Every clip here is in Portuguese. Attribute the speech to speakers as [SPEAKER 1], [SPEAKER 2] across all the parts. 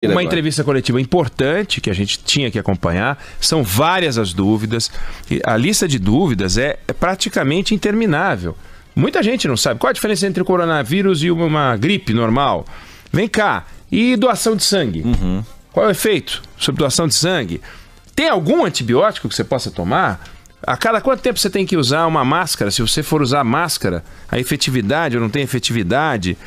[SPEAKER 1] Uma entrevista coletiva importante que a gente tinha que acompanhar. São várias as dúvidas. A lista de dúvidas é praticamente interminável. Muita gente não sabe. Qual a diferença entre o coronavírus e uma gripe normal? Vem cá. E doação de sangue? Qual é o efeito sobre doação de sangue? Tem algum antibiótico que você possa tomar? A cada quanto tempo você tem que usar uma máscara? Se você for usar máscara, a efetividade ou não tem efetividade?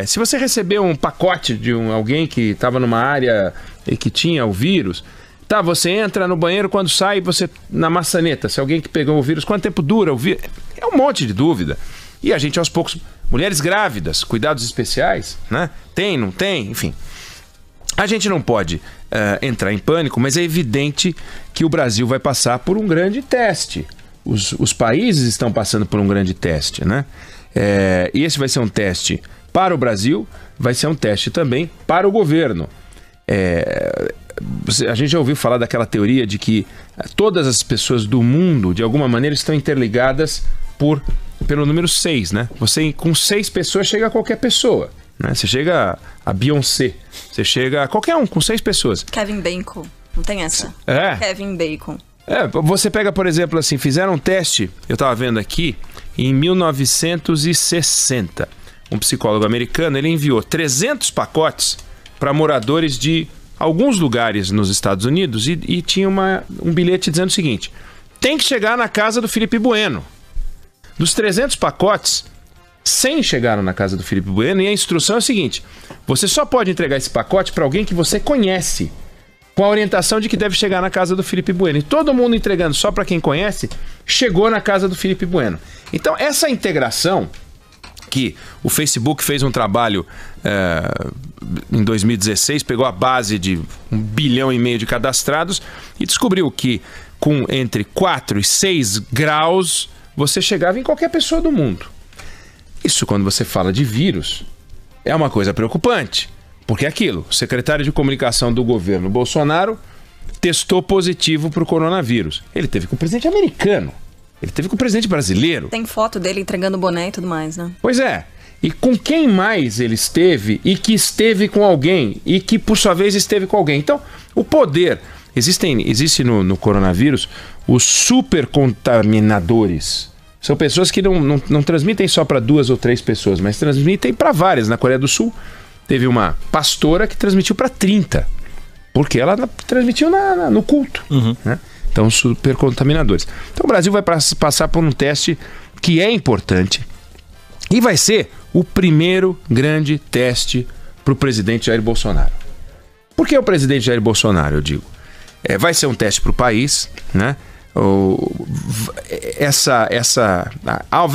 [SPEAKER 1] Se você receber um pacote de alguém que estava numa área e que tinha o vírus, tá, você entra no banheiro, quando sai, você na maçaneta, se alguém que pegou o vírus, quanto tempo dura o vírus? É um monte de dúvida. E a gente aos poucos, mulheres grávidas, cuidados especiais, né? Tem, não tem, enfim. A gente não pode entrar em pânico, mas é evidente que o Brasil vai passar por um grande teste. Os países estão passando por um grande teste, né? E esse vai ser um teste para o Brasil, vai ser um teste também para o governo. A gente já ouviu falar daquela teoria de que todas as pessoas do mundo, de alguma maneira, estão interligadas pelo número 6, né? Você com 6 pessoas chega a qualquer pessoa, né? Você chega a Beyoncé, você chega a qualquer um, com 6 pessoas.
[SPEAKER 2] Kevin Bacon, não tem essa? Kevin Bacon.
[SPEAKER 1] Você pega, por exemplo, assim, fizeram um teste, eu estava vendo aqui, em 1960. Um psicólogo americano, ele enviou 300 pacotes para moradores de alguns lugares nos Estados Unidos e tinha um bilhete dizendo o seguinte: tem que chegar na casa do Felipe Bueno. Dos 300 pacotes, 100 chegaram na casa do Felipe Bueno e a instrução é a seguinte: você só pode entregar esse pacote para alguém que você conhece, com a orientação de que deve chegar na casa do Felipe Bueno. E todo mundo entregando só para quem conhece, chegou na casa do Felipe Bueno. Então, essa integração que o Facebook fez um trabalho em 2016, pegou a base de 1,5 bilhão de cadastrados e descobriu que com entre 4 e 6 graus você chegava em qualquer pessoa do mundo. Isso, quando você fala de vírus, é uma coisa preocupante. Porque é aquilo, o secretário de comunicação do governo Bolsonaro testou positivo para o coronavírus. Ele teve com o presidente americano, ele teve com o presidente brasileiro.
[SPEAKER 2] Tem foto dele entregando boné e tudo mais, né?
[SPEAKER 1] Pois é. E com quem mais ele esteve e que esteve com alguém e que, por sua vez, esteve com alguém. Então, o poder... Existe no coronavírus os supercontaminadores. São pessoas que não transmitem só para 2 ou 3 pessoas, mas transmitem para várias. Na Coreia do Sul, teve uma pastora que transmitiu para 30, porque ela transmitiu no culto. Né? Então, supercontaminadores. Então, o Brasil vai passar por um teste que é importante e vai ser o primeiro grande teste para o presidente Jair Bolsonaro. Por que o presidente Jair Bolsonaro, eu digo? Vai ser um teste para o país, né?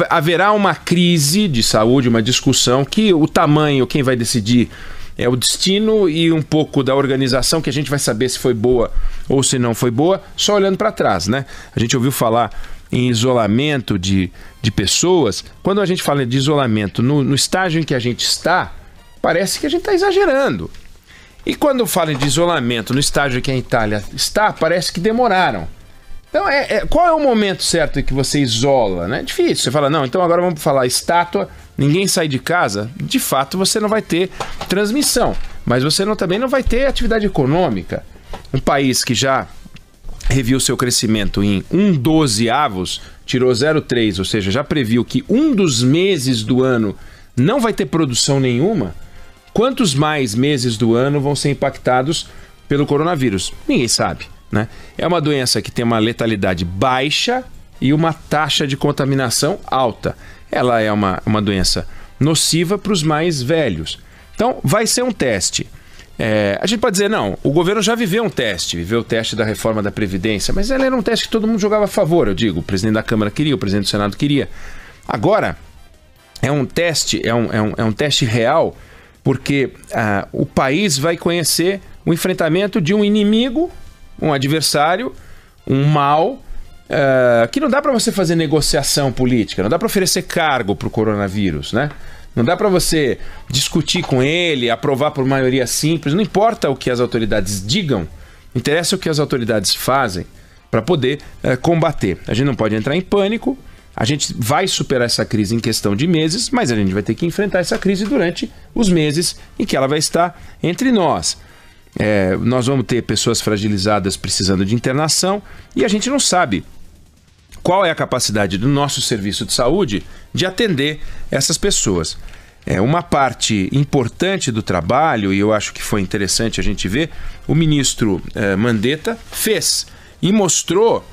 [SPEAKER 1] Haverá uma crise de saúde, uma discussão que o tamanho, quem vai decidir é o destino e um pouco da organização, que a gente vai saber se foi boa ou se não foi boa, só olhando para trás, né? A gente ouviu falar em isolamento de pessoas. Quando a gente fala de isolamento no estágio em que a gente está, parece que a gente está exagerando. E quando fala de isolamento no estágio em que a Itália está, parece que demoraram. Então, qual é o momento certo em que você isola, né? É difícil. Você fala, não, então agora vamos falar estátua, ninguém sai de casa. De fato, você não vai ter transmissão, mas você também não vai ter atividade econômica. Um país que já reviu seu crescimento em 1/12, tirou 0,3, ou seja, já previu que um dos meses do ano não vai ter produção nenhuma. Quantos mais meses do ano vão ser impactados pelo coronavírus? Ninguém sabe, né? É uma doença que tem uma letalidade baixa e uma taxa de contaminação alta. Ela é uma doença nociva para os mais velhos. Então, vai ser um teste. A gente pode dizer, não, o governo já viveu um teste, viveu o teste da reforma da Previdência, mas ela era um teste que todo mundo jogava a favor, eu digo. O presidente da Câmara queria, o presidente do Senado queria. Agora, é um teste real, porque o país vai conhecer o enfrentamento de um inimigo, um adversário, um mal, que não dá para você fazer negociação política, não dá para oferecer cargo para o coronavírus, né? Não dá para você discutir com ele, aprovar por maioria simples, não importa o que as autoridades digam, interessa o que as autoridades fazem para poder combater. A gente não pode entrar em pânico, A gente vai superar essa crise em questão de meses, mas a gente vai ter que enfrentar essa crise durante os meses em que ela vai estar entre nós. Nós vamos ter pessoas fragilizadas precisando de internação e a gente não sabe qual é a capacidade do nosso serviço de saúde de atender essas pessoas. Uma parte importante do trabalho, e eu acho que foi interessante a gente ver, o ministro Mandetta fez e mostrou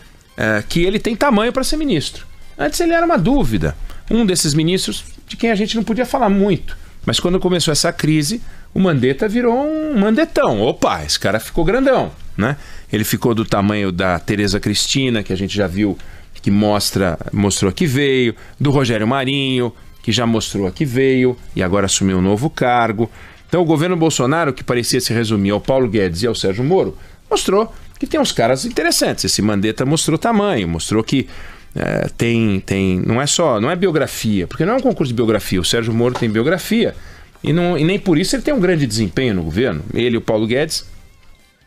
[SPEAKER 1] que ele tem tamanho para ser ministro. Antes ele era uma dúvida, um desses ministros de quem a gente não podia falar muito. Mas quando começou essa crise, o Mandetta virou um mandetão. Opa, esse cara ficou grandão, né? Ele ficou do tamanho da Tereza Cristina, que a gente já viu, que mostrou que veio, do Rogério Marinho, que já mostrou que veio e agora assumiu um novo cargo. Então o governo Bolsonaro, que parecia se resumir ao Paulo Guedes e ao Sérgio Moro, mostrou que tem uns caras interessantes. Esse Mandetta mostrou tamanho, mostrou que não é biografia, porque não é um concurso de biografia. O Sérgio Moro tem biografia e nem por isso ele tem um grande desempenho no governo. Ele e o Paulo Guedes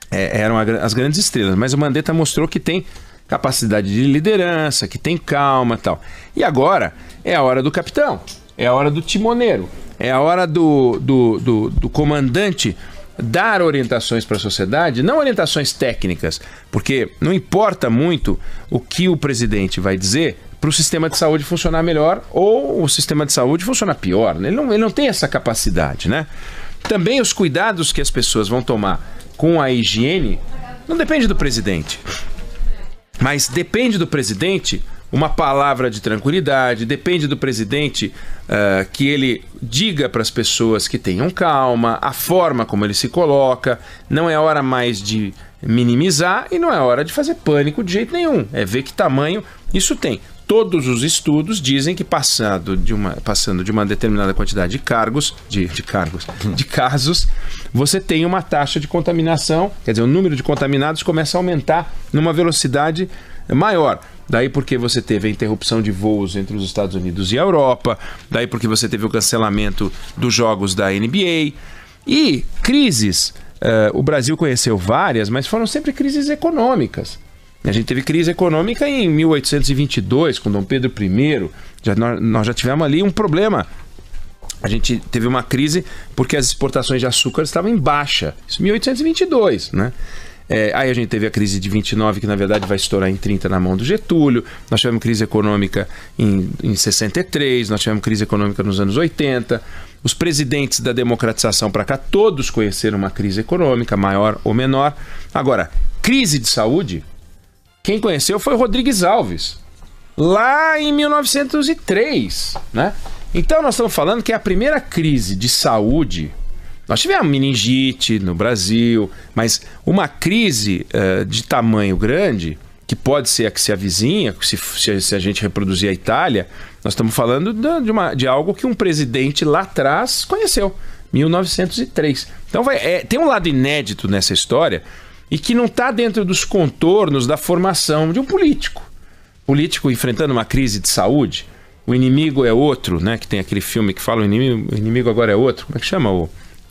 [SPEAKER 1] eram as grandes estrelas, mas o Mandetta mostrou que tem capacidade de liderança, que tem calma e tal. E agora é a hora do capitão, é a hora do timoneiro, é a hora do comandante dar orientações para a sociedade, não orientações técnicas, porque não importa muito o que o presidente vai dizer para o sistema de saúde funcionar melhor ou o sistema de saúde funcionar pior. Ele não tem essa capacidade, né? Também os cuidados que as pessoas vão tomar com a higiene não depende do presidente, mas depende do presidente uma palavra de tranquilidade, depende do presidente que ele diga para as pessoas que tenham calma, a forma como ele se coloca. Não é hora mais de minimizar e não é hora de fazer pânico de jeito nenhum. É ver que tamanho isso tem. Todos os estudos dizem que passando de uma determinada quantidade de casos, você tem uma taxa de contaminação, quer dizer, o número de contaminados começa a aumentar numa velocidade maior. Daí porque você teve a interrupção de voos entre os Estados Unidos e a Europa, daí porque você teve o cancelamento dos jogos da NBA. E crises, o Brasil conheceu várias, mas foram sempre crises econômicas. A gente teve crise econômica em 1822, com Dom Pedro I, nós já tivemos ali um problema. A gente teve uma crise porque as exportações de açúcar estavam em baixa, isso em 1822, né? Aí a gente teve a crise de 29, que na verdade vai estourar em 30 na mão do Getúlio. Nós tivemos crise econômica em 63, nós tivemos crise econômica nos anos 80. Os presidentes da democratização para cá, todos conheceram uma crise econômica, maior ou menor. Agora, crise de saúde, quem conheceu foi o Rodrigues Alves, lá em 1903, né? Então nós estamos falando que é a primeira crise de saúde. Nós tivemos meningite no Brasil, mas uma crise de tamanho grande, que pode ser a que se avizinha, se a gente reproduzir a Itália, nós estamos falando de algo que um presidente lá atrás conheceu, 1903. Então tem um lado inédito nessa história e que não está dentro dos contornos da formação de um político. Político enfrentando uma crise de saúde, o inimigo é outro, né? Que tem aquele filme que fala o inimigo agora é outro. Como é que chama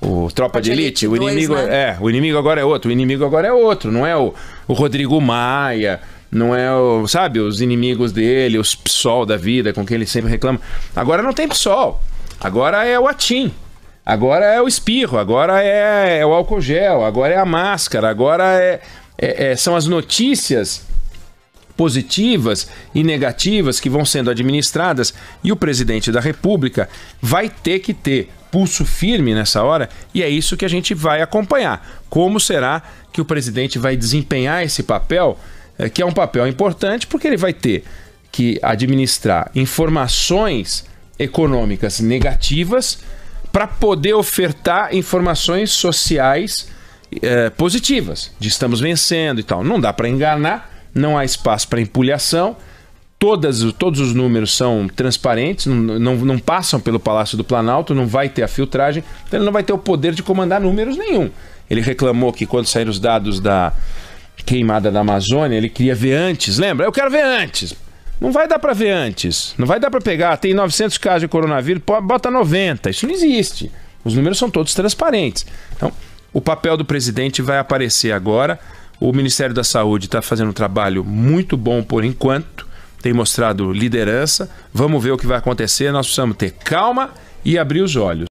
[SPEAKER 1] o Tropa de Elite? O inimigo, né? O inimigo agora é outro. O inimigo agora é outro. Não é o Rodrigo Maia, não é os inimigos dele, os PSOL da vida, com quem ele sempre reclama. Agora não tem PSOL. Agora é o ATIM. Agora é o espirro. Agora é o álcool gel. Agora é a máscara. Agora são as notícias positivas e negativas que vão sendo administradas, e o presidente da República vai ter que ter pulso firme nessa hora, e é isso que a gente vai acompanhar. Como será que o presidente vai desempenhar esse papel, que é um papel importante, porque ele vai ter que administrar informações econômicas negativas para poder ofertar informações sociais positivas, de estamos vencendo e tal. Não dá para enganar, não há espaço para empulhação, todos os números são transparentes, não passam pelo Palácio do Planalto, não vai ter a filtragem, então ele não vai ter o poder de comandar números nenhum. Ele reclamou que quando saíram os dados da queimada da Amazônia, ele queria ver antes, lembra? Eu quero ver antes. Não vai dar para ver antes, não vai dar para pegar, tem 900 casos de coronavírus, bota 90, isso não existe. Os números são todos transparentes. Então, o papel do presidente vai aparecer agora. O Ministério da Saúde está fazendo um trabalho muito bom por enquanto, tem mostrado liderança. Vamos ver o que vai acontecer. Nós precisamos ter calma e abrir os olhos.